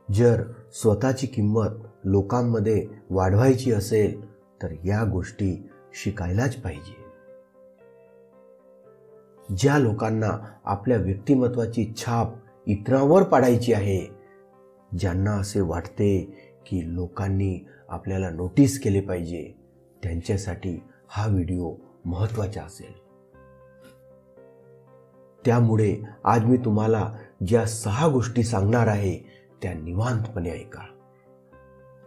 जर स्वतःची किंमत लोकांमध्ये वाढवायची असेल तर या गोष्टी शिकायलाच पाहिजे. ज्या लोकांना आपल्या व्यक्तिमत्वाची छाप इतरांवर पाडायची आहे, ज्यांना असे वाटते की लोकांनी आपल्याला नोटीस केले पाहिजे, त्यांच्यासाठी हा व्हिडिओ महत्त्वाचा असेल. त्यामुळे आज मी तुम्हाला ज्या 6 गोष्टी सांगणार आहे त्या निवांतपणे ऐका,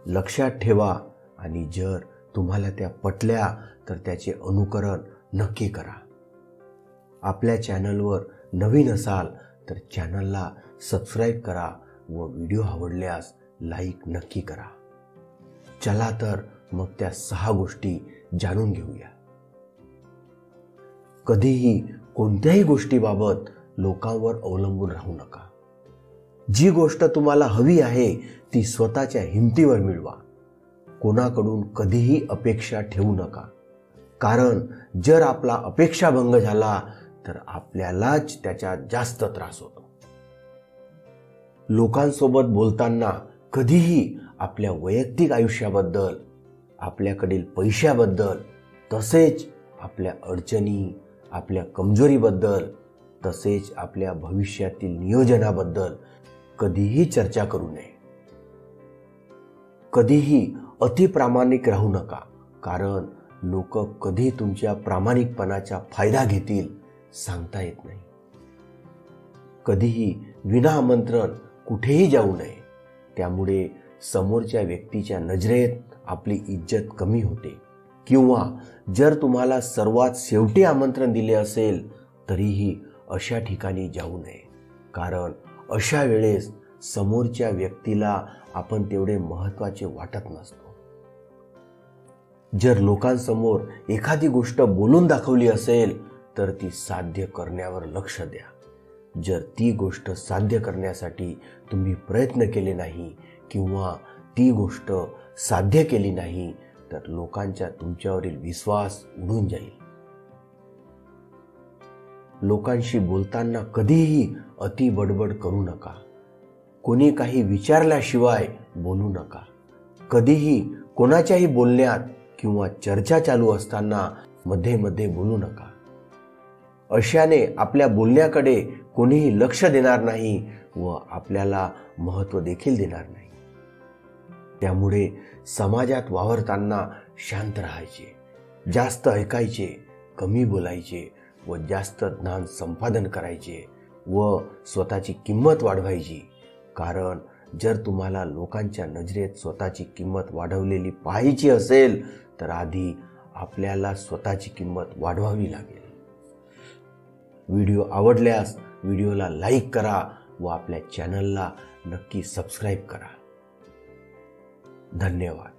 लक्षात ठेवा आणि जर तुम्हाला त्या पटल्या तर त्याचे अनुकरण नक्की करा. आपल्या चॅनलवर नवीन असाल तर चॅनलला सबस्क्राईब करा व व्हिडिओ आवडल्यास लाईक नक्की करा. चला तर मग त्या 6 गोष्टी जाणून घेऊया. कधीही कोणत्याही गोष्टीबाबत लोकांवर अवलंबून राहू नका. जी गोष्ट तुम्हाला हवी आहे ती स्वतःच्या हिमतीवर मिळवा. कोणाकडून कधीही अपेक्षा ठेवू नका, कारण जर आपला अपेक्षाभंग झाला तर आपल्यालाच त्याचा जास्त त्रास होतो. लोकांसोबत बोलताना कधीही आपल्या वैयक्तिक आयुष्याबद्दल, आपल्याकडील पैशाबद्दल, तसेच आपल्या अडचणी, आपल्या कमजोरीबद्दल, तसेच आपल्या भविष्यातील नियोजनाबद्दल कधीही चर्चा करू नये. कधीही अतिप्रामाणिक राहू नका, कारण लोक कधी तुमच्या प्रामाणिकपणाचा फायदा घेतील सांगता येत नाही. कधीही विना आमंत्रण कुठेही जाऊ नये, त्यामुळे समोरच्या व्यक्तीच्या नजरेत आपली इज्जत कमी होते. किंवा जर तुम्हाला सर्वात शेवटी आमंत्रण दिले असेल तरीही अशा ठिकाणी जाऊ नये, कारण अशा वेळेस समोरच्या व्यक्तीला आपण तेवढे महत्त्वाचे वाटत नसतो. जर लोकांसमोर एखादी गोष्ट बोलून दाखवली असेल तर ती साध्य करण्यावर लक्ष द्या. जर ती गोष्ट साध्य करण्यासाठी तुम्ही प्रयत्न केले नाही किंवा ती गोष्ट साध्य केली नाही तर लोकांचा तुमच्यावरील विश्वास उडून जाईल. लोकांशी बोलताना कधीही अति बडबड करू नका. कोणी काही विचारल्याशिवाय बोलू नका. कधीही कोणाच्याही बोलण्यात किंवा चर्चा चालू असताना मध्ये मध्ये बोलू नका. अशाने आपल्या बोलण्याकडे कोणीही लक्ष देणार नाही व आपल्याला महत्त्व देखील देणार नाही. त्यामुळे समाजात वावरताना शांत राहायचे, जास्त ऐकायचे, कमी बोलायचे व जास्त ज्ञान संपादन करायचे व स्वतःची किंमत वाढवायची. कारण जर तुम्हाला लोकांच्या नजरेत स्वतःची किंमत वाढवलेली पाहायची असेल तर आधी आपल्याला स्वतःची किंमत वाढवावी लागेल. व्हिडिओ आवडल्यास व्हिडिओला लाईक करा व आपल्या चॅनलला नक्की सबस्क्राईब करा. धन्यवाद.